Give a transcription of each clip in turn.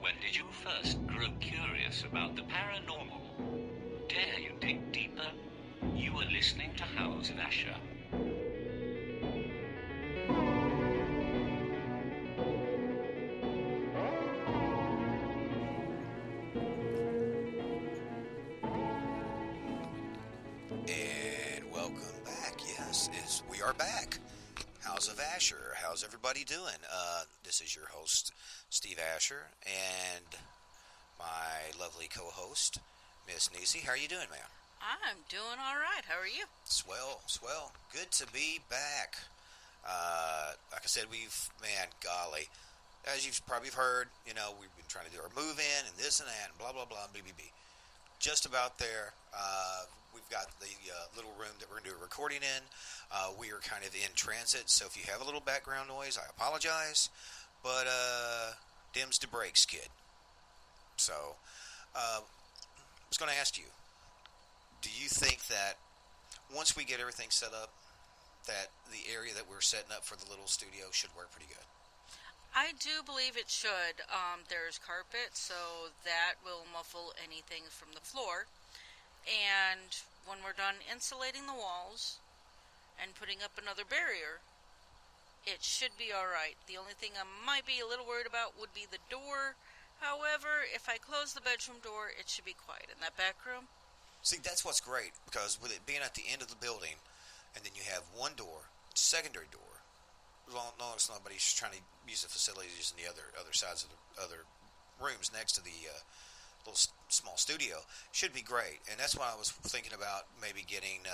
When did you first grow curious about the paranormal? Dare you dig deeper? You are listening to House of Asher. And welcome back. Yes, we are back. House of Asher. How's everybody doing? This is your host, Steve Asher, and my lovely co-host, Miss Nisi. How are you doing, ma'am? I'm doing all right. How are you? Swell, swell. Good to be back. Like I said, golly, as you've probably heard, we've been trying to do our move-in and this and that and blah, blah, blah, BBB. Just about there. We've got the little room that we're going to do a recording in. We are kind of in transit, so if you have a little background noise, I apologize. But dims the brakes, kid. So, I was going to ask you, do you think that once we get everything set up, that the area that we're setting up for the little studio should work pretty good? I do believe it should. There's carpet, so that will muffle anything from the floor. And when we're done insulating the walls and putting up another barrier, it should be all right. The only thing I might be a little worried about would be the door. However, if I close the bedroom door, it should be quiet. In that back room? See, that's what's great, because with it being at the end of the building, and then you have one door, secondary door, as long as nobody's trying to use the facilities in the other sides of the other rooms next to the little small studio, should be great. And that's why I was thinking about maybe getting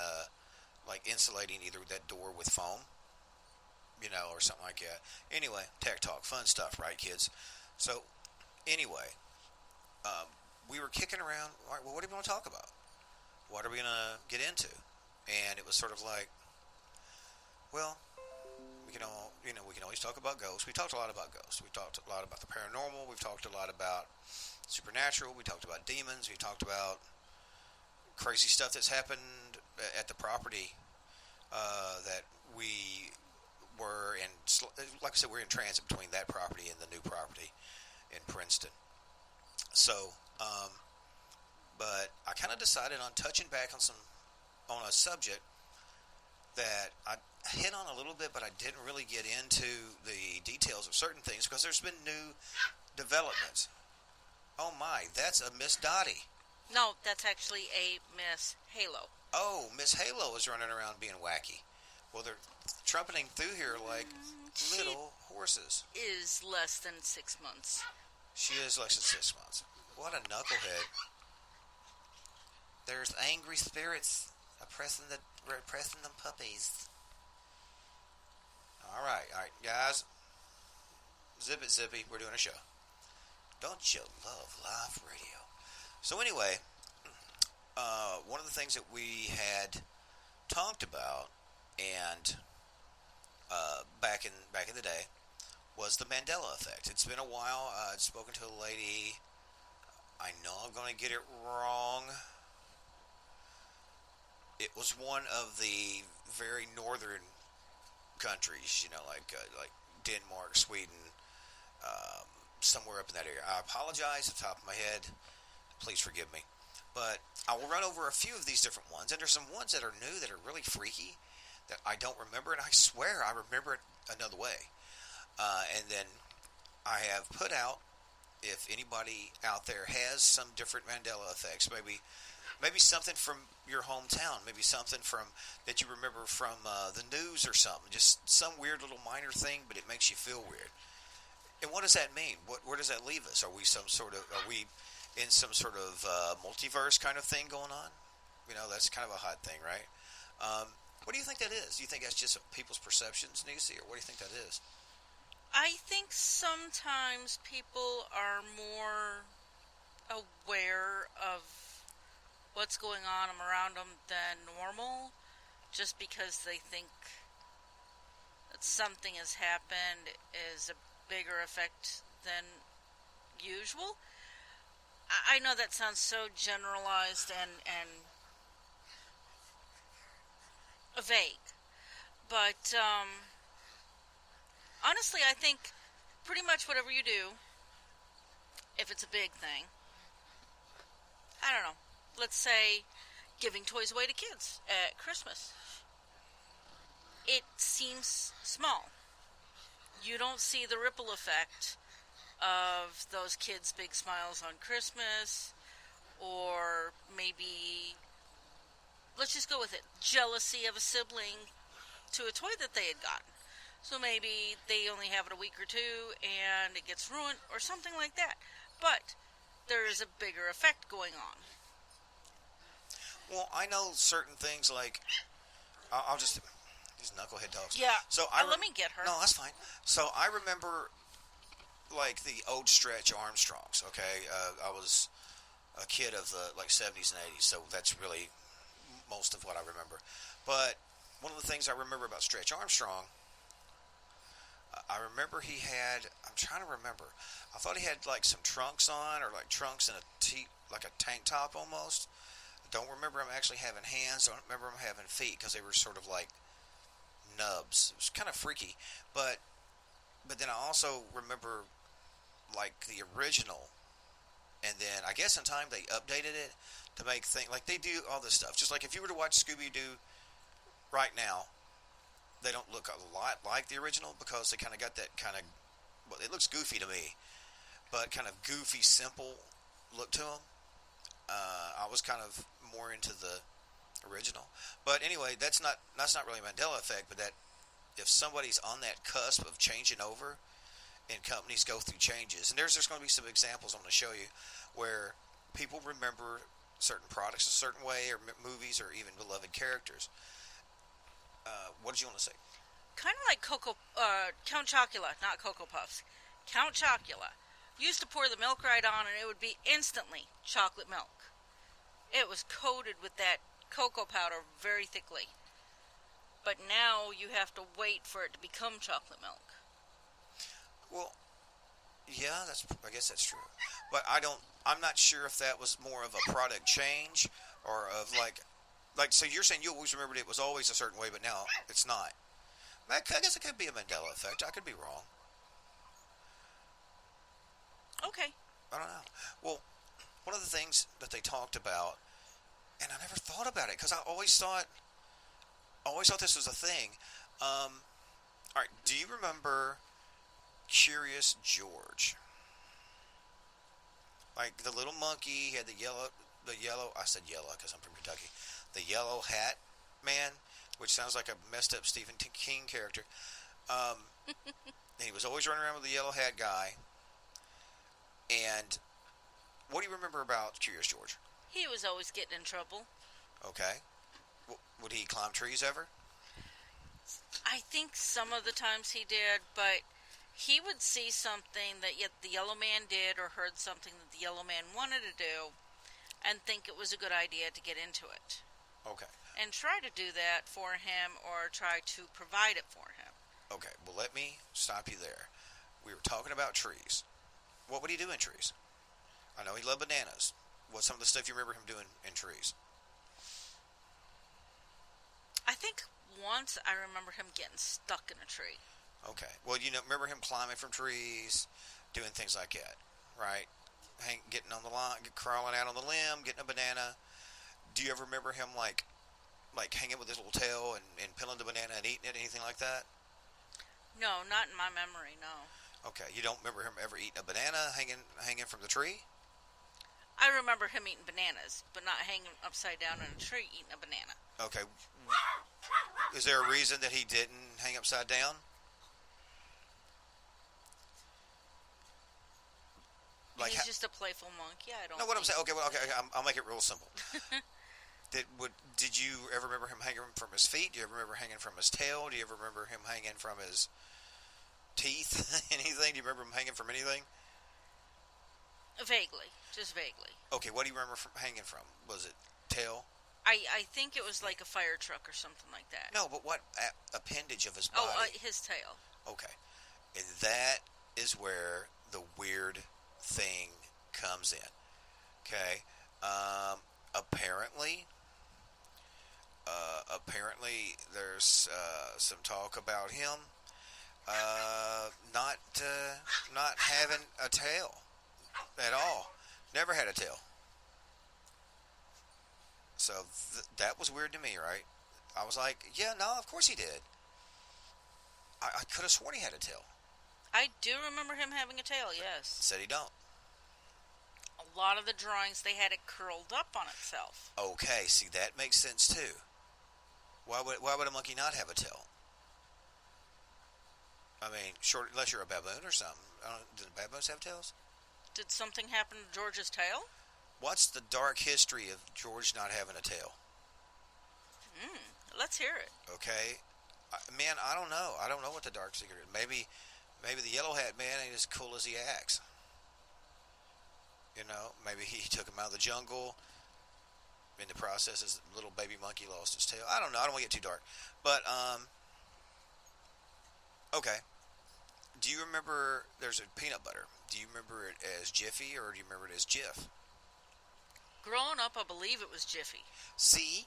like insulating either that door with foam, or something like that. Anyway, tech talk, fun stuff, right, kids? So anyway, we were kicking around. All right, well, what do we want to talk about? What are we going to get into? And it was sort of like, well, we can always talk about ghosts. We talked a lot about ghosts. We talked a lot about the paranormal. We've talked a lot about supernatural. We talked about demons. We talked about crazy stuff that's happened at the property that we were in. Like I said, we're in transit between that property and the new property in Princeton. So, but I kind of decided on touching back on a subject that I hit on a little bit, but I didn't really get into the details of certain things because there's been new developments. Oh my, that's a Miss Dottie. No, that's actually a Miss Halo. Oh, Miss Halo is running around being wacky. Well, they're trumpeting through here like little horses. Is less than 6 months. She is less than 6 months. What a knucklehead. There's angry spirits oppressing them puppies. All right, guys. Zip it, Zippy. We're doing a show. Don't you love live radio? So anyway, one of the things that we had talked about and back in the day was the Mandela Effect. It's been a while. I'd spoken to a lady. I know I'm going to get it wrong. It was one of the very northern countries, like Denmark, Sweden, somewhere up in that area. I apologize off the top of my head. Please forgive me. But I will run over a few of these different ones. And there's some ones that are new that are really freaky that I don't remember. And I swear I remember it another way. And then I have put out, if anybody out there has some different Mandela effects, maybe something from your hometown, maybe something from that you remember from the news or something, just some weird little minor thing, but it makes you feel weird. And what does that mean? Where does that leave us? Are we in some sort of multiverse kind of thing going on? That's kind of a hot thing, right? What do you think that is? Do you think that's just people's perceptions, Nisi, or what do you think that is? I think sometimes people are more aware of what's going on around them than normal, just because they think that something has happened is a bigger effect than usual. I know that sounds so generalized and vague, but honestly, I think pretty much whatever you do, if that's a big thing. I don't know. Let's say giving toys away to kids at Christmas. It seems small. You don't see the ripple effect of those kids' big smiles on Christmas, or maybe, let's just go with it, jealousy of a sibling to a toy that they had gotten. So maybe they only have it a week or two and it gets ruined or something like that. But there is a bigger effect going on. Well, I know certain things like I'll just these knucklehead dogs. Yeah. So let me get her. No, that's fine. So I remember like the old Stretch Armstrongs. Okay, I was a kid of the like 70s and 80s, so that's really most of what I remember. But one of the things I remember about Stretch Armstrong, I remember he had. I'm trying to remember. I thought he had like some trunks on, or like trunks and like a tank top almost. I don't remember him actually having hands. I don't remember him having feet because they were sort of like nubs. It was kind of freaky, but then I also remember like the original, and then I guess in time they updated it to make things like they do all this stuff. Just like if you were to watch Scooby-Doo right now, they don't look a lot like the original because they kind of got that kind of, well, it looks goofy to me, but kind of goofy, simple look to them. I was kind of more into the original, but anyway, that's not really a Mandela effect, but that if somebody's on that cusp of changing over, and companies go through changes, and there's going to be some examples I'm going to show you where people remember certain products a certain way, or movies, or even beloved characters. What did you want to say? Kind of like Count Chocula, not Cocoa Puffs. Count Chocula used to pour the milk right on, and it would be instantly chocolate milk. It was coated with that cocoa powder very thickly. But now you have to wait for it to become chocolate milk. Well, yeah, I guess that's true. But I'm not sure if that was more of a product change or of like, so you're saying you always remembered it was always a certain way, but now it's not. I guess it could be a Mandela effect. I could be wrong. Okay. I don't know. Well, one of the things that they talked about, and I never thought about it because I always thought this was a thing. All right, do you remember Curious George? Like the little monkey, he had the yellow. I said yellow because I'm from Kentucky. The yellow hat man, which sounds like a messed up Stephen King character. And he was always running around with the yellow hat guy. And what do you remember about Curious George? He was always getting in trouble. Okay. Would he climb trees ever? I think some of the times he did, but he would see something that the yellow man did, or heard something that the yellow man wanted to do, and think it was a good idea to get into it. Okay. And try to do that for him, or try to provide it for him. Okay, well, let me stop you there. We were talking about trees. What would he do in trees? I know he loved bananas. What's some of the stuff you remember him doing in trees? I think once I remember him getting stuck in a tree. Okay. Well, remember him climbing from trees, doing things like that, right? Getting on the line, crawling out on the limb, getting a banana. Do you ever remember him like hanging with his little tail and peeling the banana and eating it, anything like that? No, not in my memory, no. Okay, you don't remember him ever eating a banana hanging from the tree? I remember him eating bananas, but not hanging upside down in a tree eating a banana. Okay. Is there a reason that he didn't hang upside down? Like, he's just a playful monkey. I don't. No, what I'm saying. Okay, I'll make it real simple. Did you ever remember him hanging from his feet? Do you ever remember hanging from his tail? Do you ever remember him hanging from his teeth? Anything? Do you remember him hanging from anything? Vaguely, just vaguely. Okay, what do you remember hanging from? Was it tail? I think it was like a fire truck or something like that. No, but what appendage of his body? Oh, his tail. Okay, and that is where the weird thing comes in. Okay, apparently there's some talk about him not having a tail. at all. Never had a tail. So that was weird to me, right? I was like, yeah, no, of course he did. I could have sworn he had a tail. I do remember him having a tail, yes. Said he don't. A lot of the drawings, they had it curled up on itself. Okay, see, that makes sense too. Why would a monkey not have a tail? I mean, short, unless you're a baboon or something. Do the baboons have tails? Did something happen to George's tail? What's the dark history of George not having a tail? Let's hear it. Okay, man, I don't know. I don't know what the dark secret is. Maybe the yellow hat man ain't as cool as he acts. You know, maybe he took him out of the jungle. In the process, his little baby monkey lost his tail. I don't know. I don't want to get too dark. But, okay. Do you remember, there's a peanut butter. Do you remember it as Jiffy or do you remember it as Jif? Growing up, I believe it was Jiffy. See?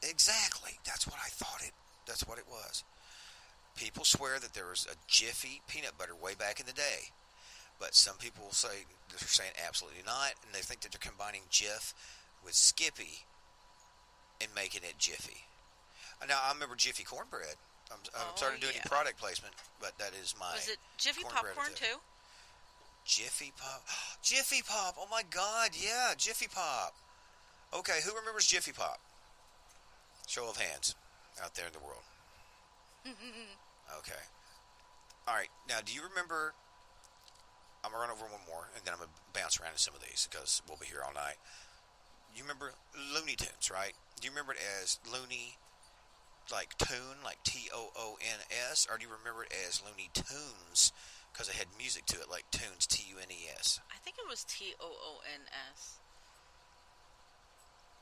Exactly. That's what I thought that's what it was. People swear that there was a Jiffy peanut butter way back in the day. But some people say, they're saying absolutely not, and they think that they're combining Jif with Skippy and making it Jiffy. Now, I remember Jiffy cornbread. I'm sorry to do any product placement, but that is my Was it Jiffy cornbread popcorn, too? Jiffy Pop. Jiffy Pop. Oh, my God. Yeah, Jiffy Pop. Okay, who remembers Jiffy Pop? Show of hands out there in the world. Okay. All right. Now, do you remember... I'm going to run over one more, and then I'm going to bounce around in some of these because we'll be here all night. You remember Looney Tunes, right? Do you remember it as Looney, like Toon, like Toons, or do you remember it as Looney Tunes because it had music to it, like Tunes, Tunes? I think it was Toons.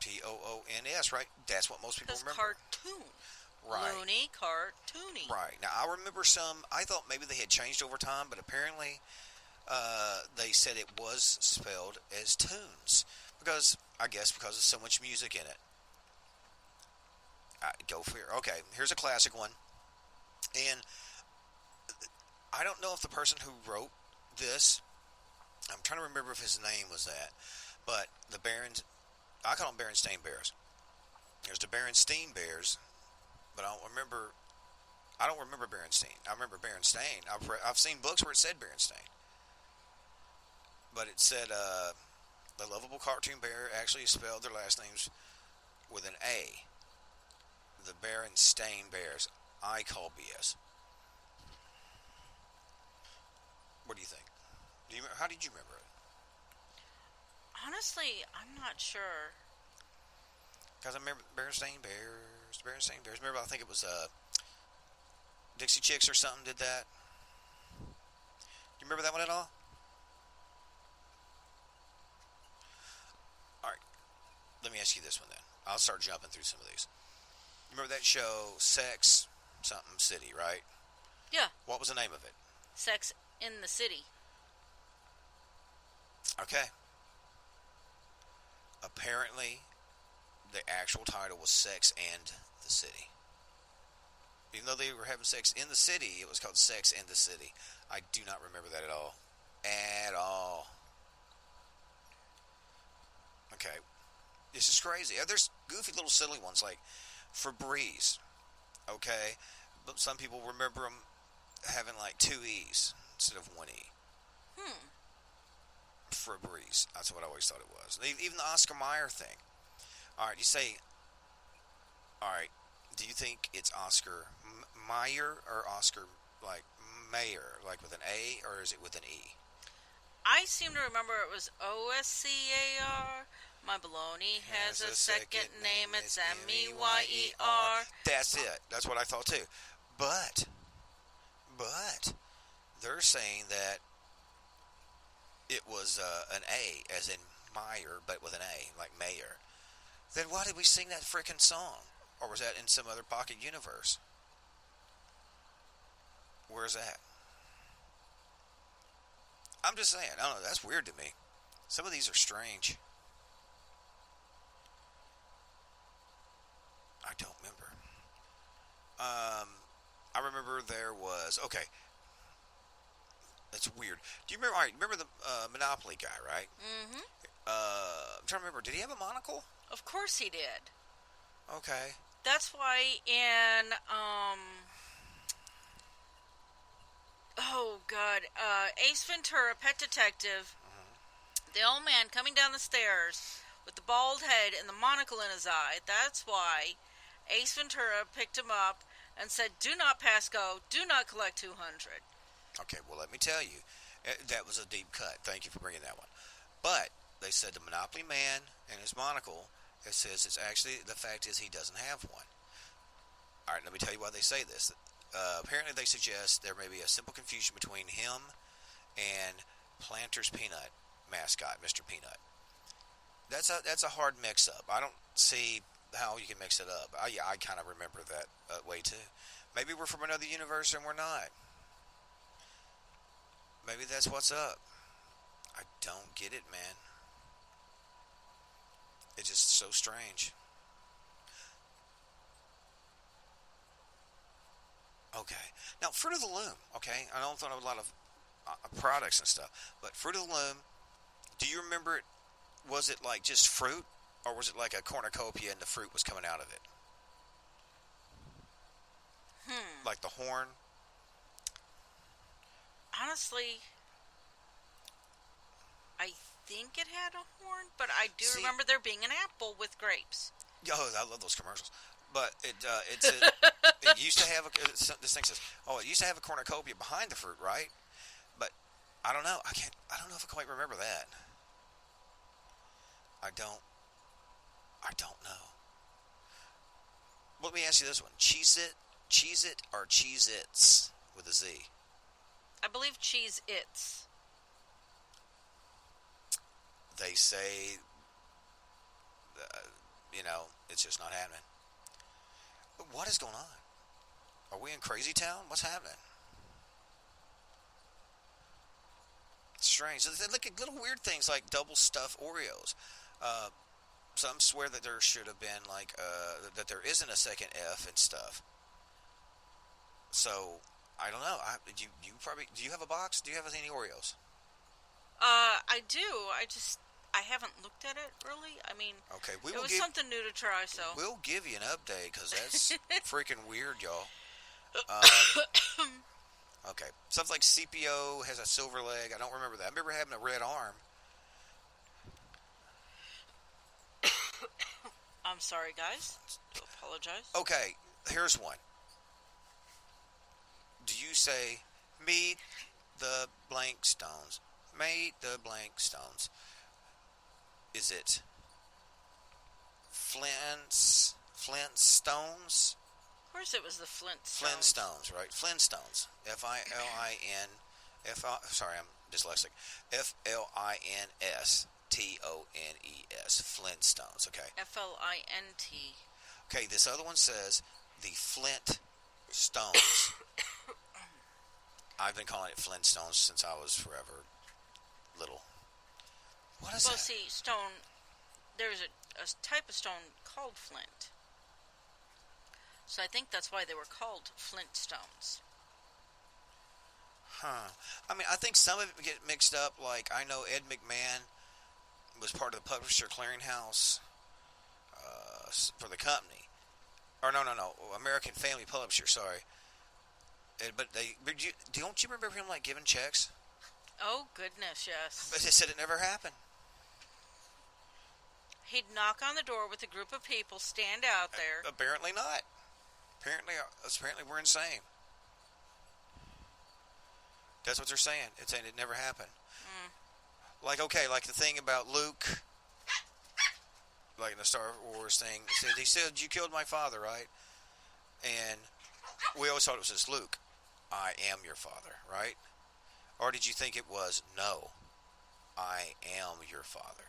Toons, right? That's what most people remember. Cartoon. Right. Looney, cartoony. Right. Now, I remember some, I thought maybe they had changed over time, but apparently they said it was spelled as Tunes. Because, I guess, because of so much music in it. Go for it. Okay, here's a classic one. And I don't know if the person who wrote this, I'm trying to remember if his name was that, but the Barons, I call them Berenstain Bears. There's the Berenstain Bears, but I don't remember Berenstain. I remember Berenstain. I've seen books where it said Berenstain. But it said, the lovable cartoon bear actually spelled their last names with an A. The Berenstain Bears. I call BS. What do you think? How did you remember it? Honestly, I'm not sure. Because I remember Berenstain Bears. Remember, I think it was Dixie Chicks or something did that. Do you remember that one at all? All right. Let me ask you this one then. I'll start jumping through some of these. Remember that show, Sex something City, right? Yeah. What was the name of it? Sex in the City. Okay. Apparently, the actual title was Sex and the City. Even though they were having sex in the city, it was called Sex and the City. I do not remember that at all. At all. Okay. This is crazy. There's goofy little silly ones like Febreze. Okay. But some people remember them having like 2 E's instead of 1 E. Febreze. That's what I always thought it was. Even the Oscar Mayer thing. Alright, you say... Alright, do you think it's Oscar Mayer or Oscar, like, Mayer, like with an A, or is it with an E? I seem to remember it was OSCAR. My baloney has a second name. It's MEYER. That's it. That's what I thought too. But they're saying that it was an A, as in Meyer, but with an A, like Mayer. Then why did we sing that frickin' song? Or was that in some other pocket universe? Where's that? I'm just saying. I don't know. That's weird to me. Some of these are strange. I don't remember. I remember there was... Okay. It's weird. Do you remember? All right, remember the Monopoly guy, right? Mm-hmm. I'm trying to remember. Did he have a monocle? Of course he did. Okay. That's why in oh god, Ace Ventura, Pet Detective, the old man coming down the stairs with the bald head and the monocle in his eye. That's why Ace Ventura picked him up and said, "Do not pass go. Do not collect 200." Okay. Well, let me tell you, that was a deep cut. Thank you for bringing that one. But they said the Monopoly man and his monocle. It says it's actually the fact is he doesn't have one. All right. Let me tell you why they say this. Apparently, they suggest there may be a simple confusion between him and Planters Peanut mascot, Mr. Peanut. That's a hard mix-up. I don't see how you can mix it up. I kind of remember that way too. Maybe we're from another universe and we're not. Maybe that's what's up. I don't get it, man. It's just so strange. Okay. Now, Fruit of the Loom, okay? I don't know a lot of products and stuff, but Fruit of the Loom, do you remember it? Was it like just fruit, or was it like a cornucopia and the fruit was coming out of it? Like the horn? Honestly, I think it had a horn, but I do remember there being an apple with grapes. Oh, I love those commercials. But it used to have this thing says, oh, it used to have a cornucopia behind the fruit, right? But I don't know. I don't know if I quite remember that. I don't know. Let me ask you this one: Cheez-It, or Cheez-Its with a Z? I believe Cheez-Its. They say, it's just not happening. What is going on? Are we in Crazy Town? What's happening? It's strange. They look at little weird things like double stuffed Oreos. Some swear that there should have been that there isn't a second F and stuff. So I don't know. Do you have a box? Do you have any Oreos? I do. I haven't looked at it really. I mean, okay, it was something new to try. So we'll give you an update because that's freaking weird, y'all. Okay, stuff like CPO has a silver leg. I don't remember that. I remember having a red arm. I'm sorry, guys. I apologize. Okay, here's one. Do you say, meet the blank stones? Meet the blank stones. Is it Flintstones? Of course it was the Flintstones. Flintstones, right? Flintstones. F-I-L-I-N... Sorry, I'm dyslexic. F-L-I-N-S... T-O-N-E-S. Flintstones, okay? F-L-I-N-T. Okay, this other one says the Flint Stones. I've been calling it Flintstones since I was forever little. What is that? Well, see, stone... There's a type of stone called flint. So I think that's why they were called Flintstones. Huh. I mean, I think some of it get mixed up. Like, I know Ed McMahon was part of the Publisher Clearinghouse for the company. Or no, American Family Publisher, sorry. Don't you remember him, giving checks? Oh, goodness, yes. But they said it never happened. He'd knock on the door with a group of people, stand out there. Apparently not. Apparently we're insane. That's what they're saying. It's saying it never happened. Like the thing about Luke, like in the Star Wars thing, he said, you killed my father, right? And we always thought it was just Luke, I am your father, right? Or did you think it was, no, I am your father?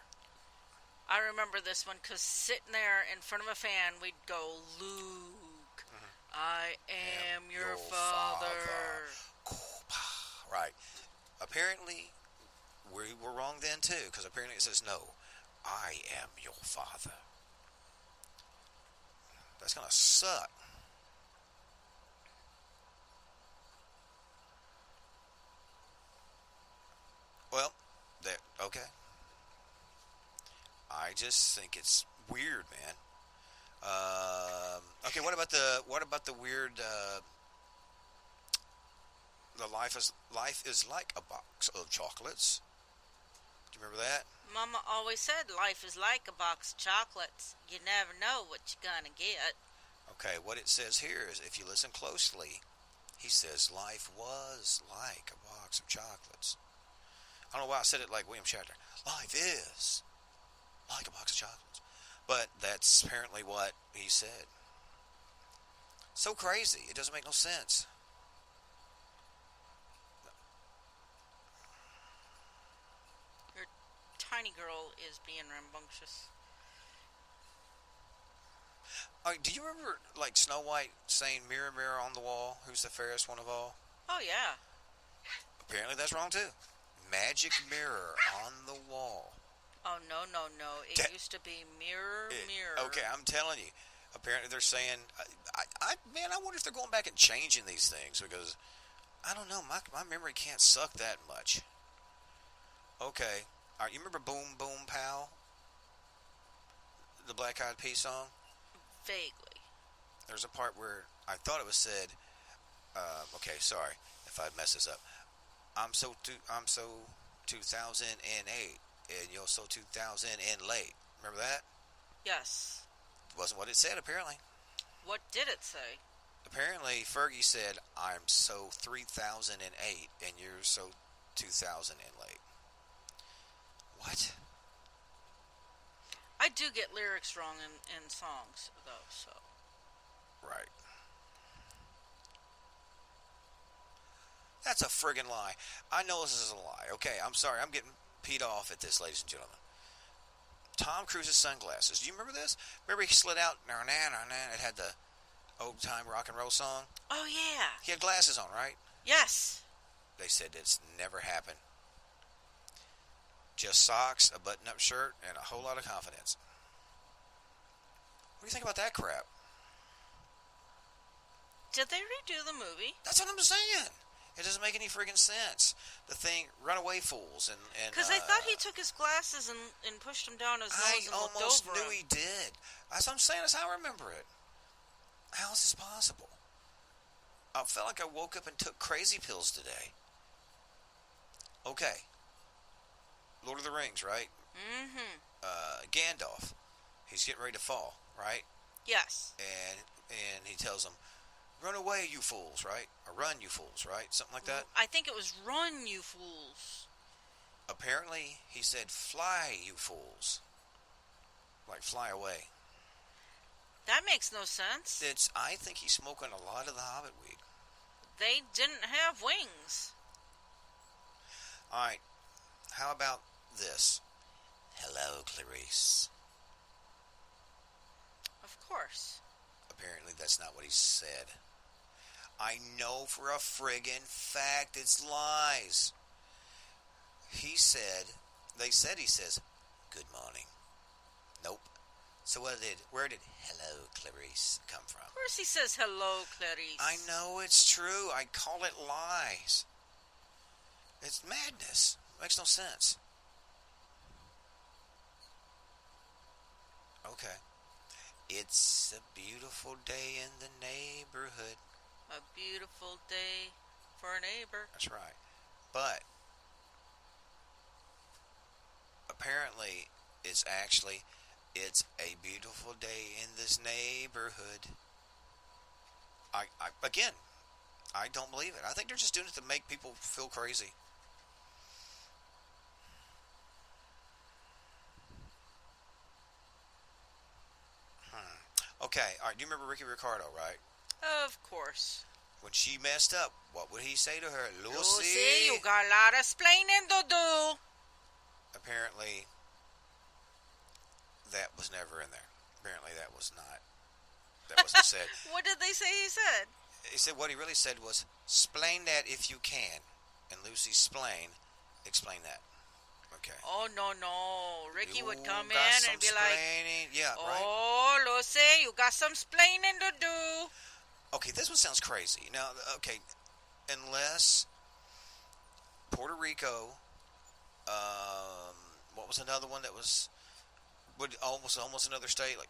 I remember this one because sitting there in front of a fan, we'd go, Luke, I am your father. Right. Apparently, we were wrong then too, because apparently it says, no, I am your father. That's going to suck. Well, that okay. I just think it's weird, man. Okay, what about the weird? The life is like a box of chocolates. Do you remember that? Mama always said life is like a box of chocolates. You never know what you're gonna get. Okay, what it says here is if you listen closely, he says life was like a box of chocolates. I don't know why I said it like William Shatner. Life is like a box of chocolates. But that's apparently what he said. So crazy. It doesn't make no sense. Your tiny girl is being rambunctious. Do you remember, like, Snow White saying, mirror, mirror on the wall, who's the fairest one of all? Oh yeah. Apparently that's wrong, too. Magic mirror on the wall. Oh no no no! It used to be mirror mirror. Okay, I'm telling you. Apparently they're saying, man, I wonder if they're going back and changing these things because, I don't know, my memory can't suck that much. Okay. All right, you remember Boom Boom Pow? The Black Eyed Peas song? Vaguely. There's a part where I thought it was said, okay, sorry if I mess this up. I'm so 2008, and you're so 2000 and late. Remember that? Yes. Wasn't what it said, apparently. What did it say? Apparently, Fergie said, I'm so 3008, and you're so 2000 and late. What? I do get lyrics wrong in songs, though, so. Right. That's a friggin' lie. I know this is a lie. Okay, I'm sorry. I'm getting peed off at this, ladies and gentlemen. Tom Cruise's sunglasses. Do you remember this? Remember he slid out, it had the old-time rock and roll song? Oh, yeah. He had glasses on, right? Yes. They said it's never happened. Just socks, a button-up shirt, and a whole lot of confidence. What do you think about that crap? Did they redo the movie? That's what I'm saying. It doesn't make any friggin' sense. The thing, Runaway Fools, and Because I thought he took his glasses and pushed them down his nose and looked over I almost knew him. he did. That's what I'm saying. That's how I remember it. How is this possible? I felt like I woke up and took crazy pills today. Okay. Lord of the Rings, right? Mm-hmm. Gandalf. He's getting ready to fall, right? Yes. And he tells them, run away, you fools, right? Or run, you fools, right? Something like that. I think it was run, you fools. Apparently, he said, fly, you fools. Like, fly away. That makes no sense. I think he's smoking a lot of the Hobbit weed. They didn't have wings. All right. How about this? Hello, Clarice. Of course. Apparently, that's not what he said. I know for a friggin' fact it's lies. He said, he says, good morning. Nope. So where did hello, Clarice come from? Of course he says hello, Clarice. I know it's true. I call it lies. It's madness. It makes no sense. Okay. It's a beautiful day in the neighborhood. A beautiful day for a neighbor. That's right. But apparently it's a beautiful day in this neighborhood. I don't believe it. I think they're just doing it to make people feel crazy. Okay, all right, do you remember Ricky Ricardo, right? Of course. When she messed up, what would he say to her? Lucy, you got a lot of explaining to do. Apparently, that was never in there. Apparently, that wasn't said. What did they say he said? He said what he really said was, "Explain that if you can." And Lucy explain that. Okay. Oh, no. Ricky would come got in and be like, yeah, right? oh, Lucy, you got some explaining to do. Okay, this one sounds crazy. Now, okay, unless Puerto Rico What was another one that was almost another state, like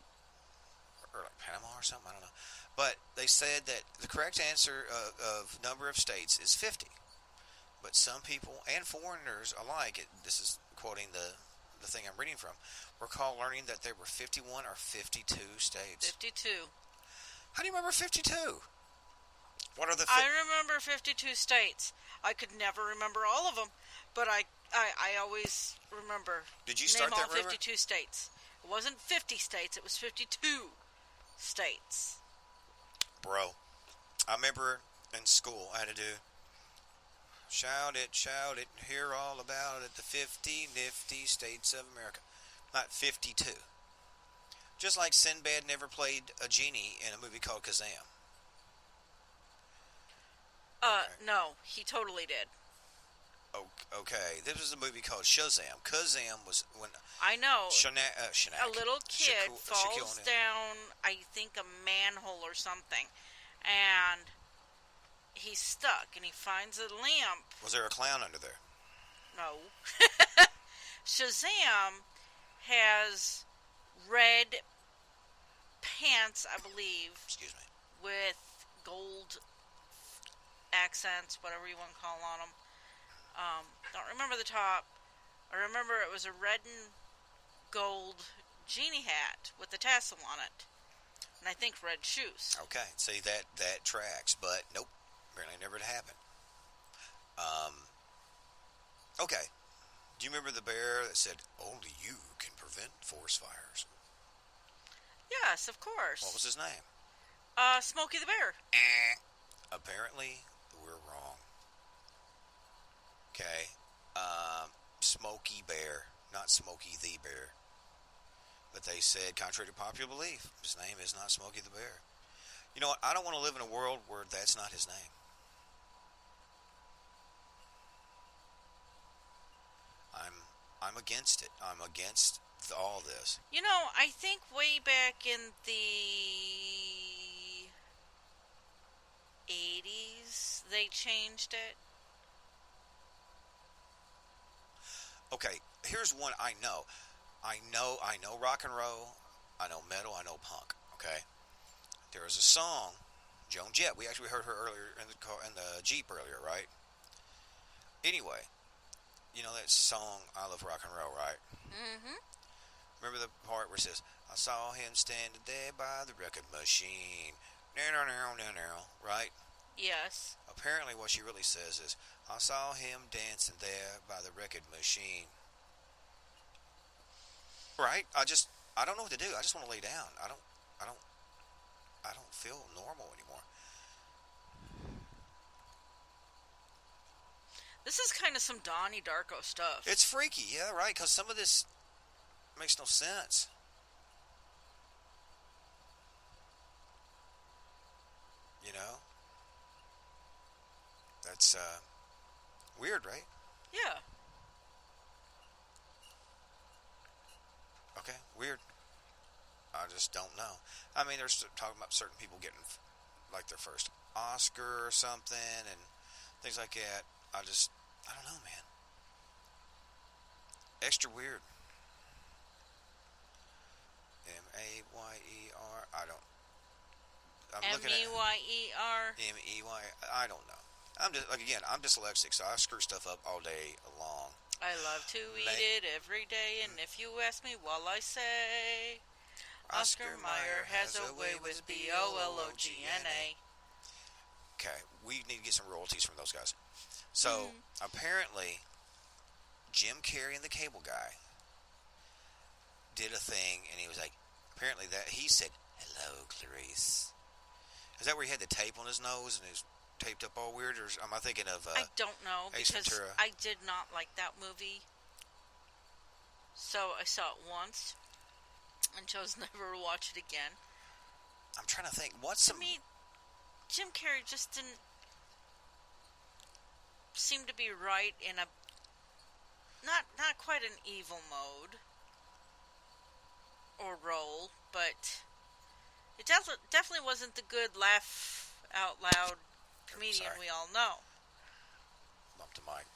or like Panama or something? I don't know. But they said that the correct answer of number of states is 50. But some people and foreigners alike, this is quoting the thing I'm reading from, recall learning that there were 51 or 52 states. 52. How do you remember 52? What are the? I remember 52 states. I could never remember all of them, but I always remember. Did you start name that all rumor? 52 states. It wasn't 50 states. It was 52 states. Bro, I remember in school I had to do shout it, hear all about it, the 50 nifty states of America. Not 52. Just like Sinbad never played a genie in a movie called Kazam. Okay. No, he totally did. Okay, this was a movie called Shazam. Kazam was when I know. Shanak, a little kid falls down, I think, a manhole or something, and he's stuck, and he finds a lamp. Was there a clown under there? No. Shazam has red pants, I believe. Excuse me. With gold accents, whatever you want to call on them. Don't remember the top. I remember it was a red and gold genie hat with a tassel on it. And I think red shoes. Okay, see, that tracks, but nope, apparently never happened. Okay, do you remember the bear that said, only you can prevent forest fires? Yes, of course. What was his name? Smokey the Bear. Apparently, we're wrong. Okay, Smokey Bear, not Smokey the Bear. But they said, contrary to popular belief, his name is not Smokey the Bear. You know what? I don't want to live in a world where that's not his name. I'm against it. I'm against all this. You know, I think way back in the 80s, they changed it. Okay, here's one I know. I know rock and roll. I know metal. I know punk. Okay, there is a song, Joan Jett. We actually heard her earlier in the car, in the Jeep earlier, right? Anyway, you know that song "I Love Rock and Roll," right? Mm-hmm. Remember the part where it says, "I saw him standing there by the record machine," right? Yes. Apparently, what she really says is, "I saw him dancing there by the record machine." Right? I don't know what to do. I just want to lay down. I don't feel normal anymore. This is kind of some Donnie Darko stuff. It's freaky, yeah, right? Because some of this makes no sense. You know? That's weird, right? Yeah. Okay, weird. I just don't know. I mean, they're talking about certain people getting like their first Oscar or something and things like that. I don't know, man. Extra weird. M-A-Y-E-R. I'm looking at M-E-Y-E-R. M-E-Y. I don't know. I'm dyslexic, so I screw stuff up all day long. I love to eat it every day, and if you ask me, while I say, Oscar Mayer has a way with B-O-L-O-G-N-A. Okay, we need to get some royalties from those guys. So, apparently, Jim Carrey and the Cable Guy did a thing, and he was like, apparently that he said, "Hello, Clarice." Is that where he had the tape on his nose and he was taped up all weird, or am I thinking of I don't know, Ace because Ventura? I did not like that movie. So I saw it once and chose never to watch it again. I'm trying to think. To me, Jim Carrey just didn't seem to be right in a not quite an evil mode or role, but it definitely wasn't the good laugh out loud comedian we all know. Up to Mike.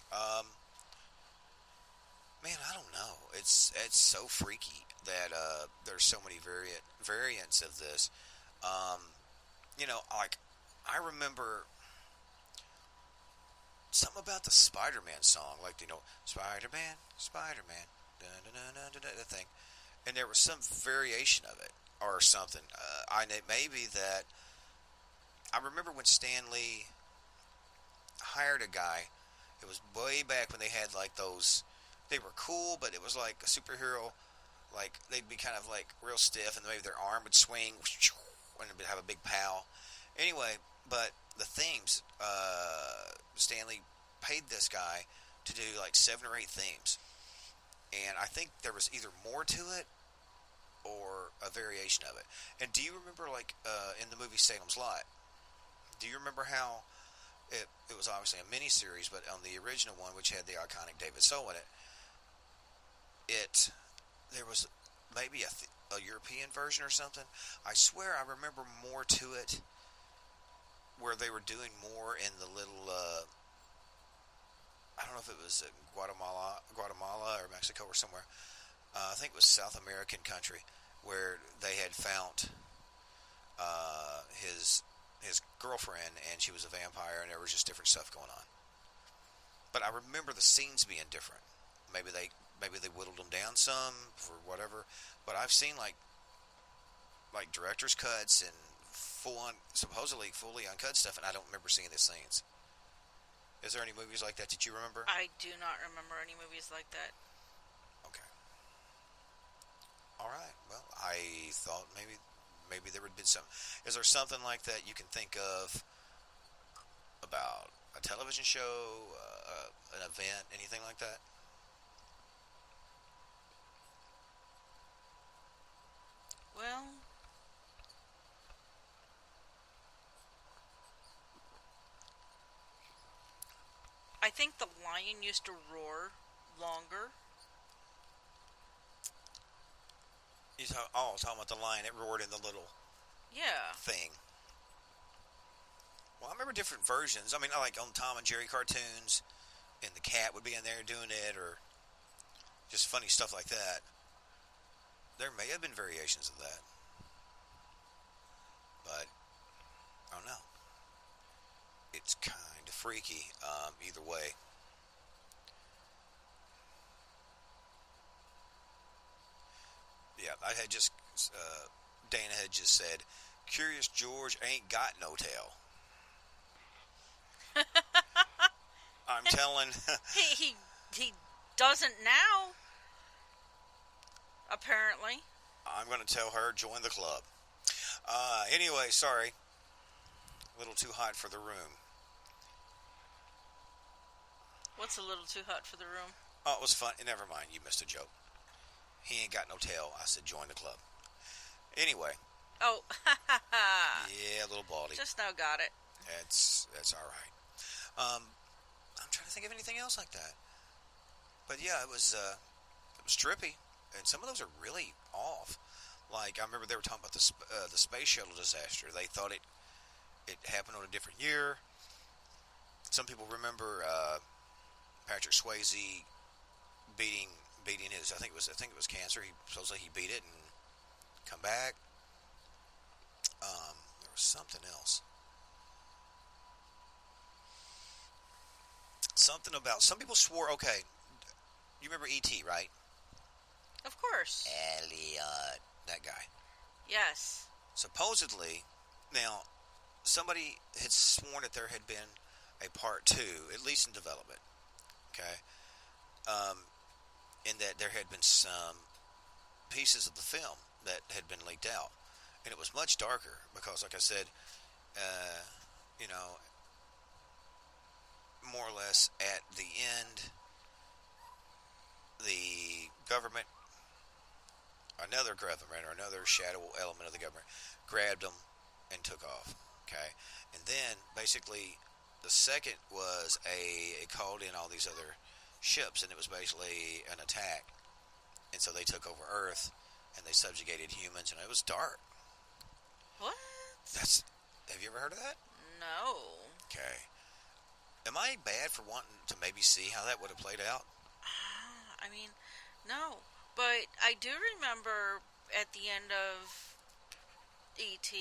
Man, I don't know. It's so freaky that there's so many variants of this. Um, like I remember something about the Spider-Man song, like Spider-Man, Spider-Man, that thing, and there was some variation of it or something. Maybe that I remember when Stan Lee hired a guy. It was way back when they had like those. They were cool, but it was like a superhero. Like they'd be kind of like real stiff, and maybe their arm would swing, and it would have a big pow. Anyway, but the themes, Stanley paid this guy to do like 7 or 8 themes, and I think there was either more to it or a variation of it. And do you remember, like in the movie Salem's Lot? Do you remember how it was obviously a mini series, but on the original one, which had the iconic David Soul in it, there was maybe a European version or something. I swear I remember more to it where they were doing more in the little I don't know if it was Guatemala or Mexico or somewhere. I think it was South American country where they had found his girlfriend, and she was a vampire, and there was just different stuff going on. But I remember the scenes being different. Maybe they whittled them down some for whatever. But I've seen like director's cuts and supposedly fully uncut stuff, and I don't remember seeing the scenes. Is there any movies like that you remember? I do not remember any movies like that. Okay. All right. Well, I thought maybe there would be some. Is there something like that you can think of about a television show, an event, anything like that? Well, I think the lion used to roar longer. Talking about the lion that roared in the little Yeah. thing. Well, I remember different versions. I mean, like on Tom and Jerry cartoons, and the cat would be in there doing it, or just funny stuff like that. There may have been variations of that, but I don't know. It's kind of freaky either way. Yeah, I had just Dana had just said, "Curious George ain't got no tail." I'm telling. He doesn't now. Apparently. I'm going to tell her join the club. Anyway, sorry, a little too hot for the room. What's a little too hot for the room? Oh, it was fun. Never mind, you missed a joke. He ain't got no tail. I said join the club. Anyway. Oh, ha ha ha. Yeah, little baldy. Just now got it. That's all right. I'm trying to think of anything else like that. But yeah, it was trippy, and some of those are really off. Like I remember they were talking about the space shuttle disaster. They thought it happened on a different year. Some people remember Patrick Swayze beating his. I think it was cancer. Supposedly he beat it and come back. There was something else. Something about some people swore. Okay, you remember E.T., right? Of course. Elliot, that guy. Yes. Supposedly, now somebody had sworn that there had been a part 2, at least in development. Okay, in that there had been some pieces of the film that had been leaked out, and it was much darker because, like I said, you know, more or less at the end, the government, another shadow element of the government, grabbed them and took off. Okay, and then basically the second was it called in all these other ships, and it was basically an attack, and so they took over Earth and they subjugated humans, and it was dark. What? Have you ever heard of that? No. Okay. Am I bad for wanting to maybe see how that would have played out? I mean, no. But I do remember at the end of E.T.,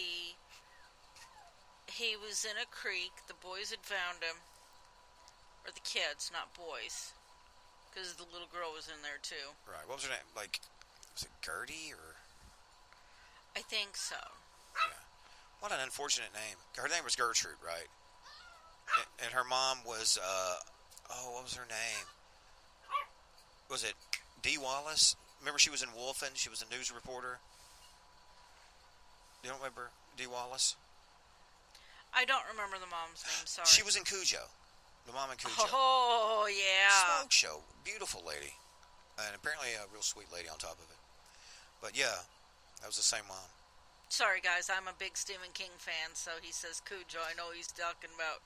he was in a creek. The boys had found him. Or the kids, not boys. Because the little girl was in there, too. Right. What was her name? Like, was it Gertie, or? I think so. Yeah. What an unfortunate name. Her name was Gertrude, right? And her mom was, what was her name? Was it Dee Wallace? Remember she was in Wolfen? She was a news reporter. You don't remember Dee Wallace? I don't remember the mom's name, sorry. She was in Cujo. The mom in Cujo. Oh, yeah. Smoke show. Beautiful lady. And apparently a real sweet lady on top of it. But yeah, that was the same mom. Sorry, guys, I'm a big Stephen King fan, so he says Cujo. I know what he's talking about.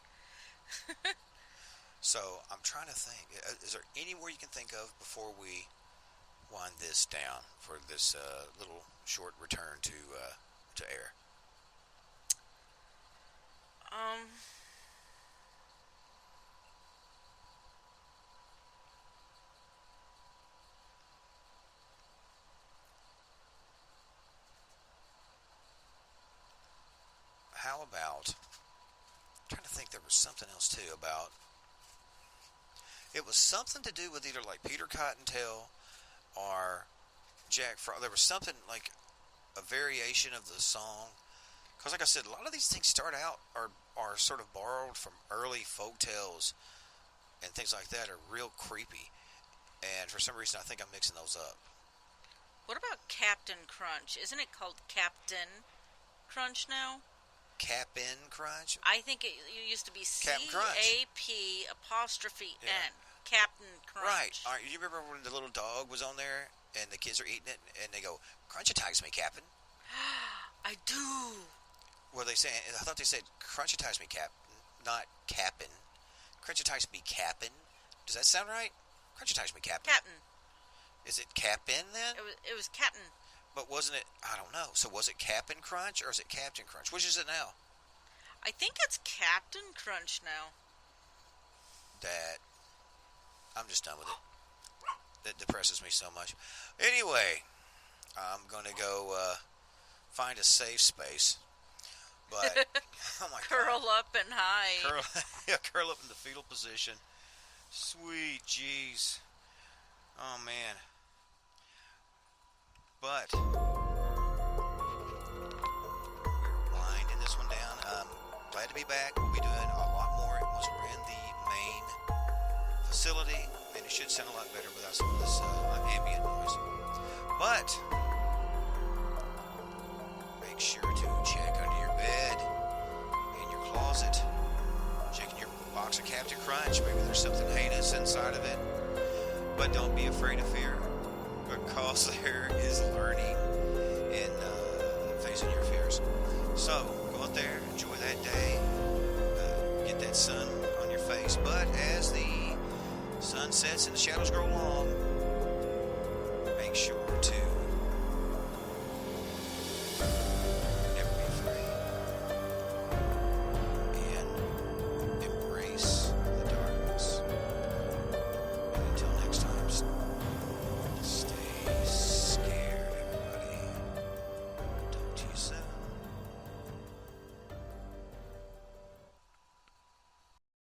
So, I'm trying to think. Is there anywhere you can think of before we wind this down for this little short return to air? How about, I'm trying to think, there was something else too about, it was something to do with either like Peter Cottontail or Jack Frost. There was something like a variation of the song. Because like I said, a lot of these things start out are sort of borrowed from early folk tales and things like that are real creepy. And for some reason I think I'm mixing those up. What about Captain Crunch? Isn't it called Captain Crunch now? Cap'n Crunch? I think it used to be Cap'n Crunch. C-A-P apostrophe N. Captain Crunch. Right. All right. You remember when the little dog was on there and the kids are eating it and they go, "Crunchitize me, Captain." I do. Well, they say, I thought they said, "Crunchitize me, Captain," not Cap'n. Crunchitize me, Cap'n. Does that sound right? Crunchitize me, Captain. Captain. Is it Cap'n then? It was Captain. But wasn't it, I don't know. So was it Cap'n Crunch or is it Captain Crunch? Which is it now? I think it's Captain Crunch now. I'm just done with it. That depresses me so much. Anyway, I'm going to go find a safe space. But, oh my God. Curl up and hide. Curl up in the fetal position. Sweet jeez. Oh, man. But we're winding this one down. Glad to be back. We'll be doing a lot more once we're in the main facility, and it should sound a lot better without some of this ambient noise. But make sure to check under your bed, in your closet, check in your box of Captain Crunch. Maybe there's something heinous inside of it. But don't be afraid of fear, because there is learning in facing your fears. So, go out there, enjoy that day, get that sun on your face. But as the sun sets and the shadows grow long, make sure to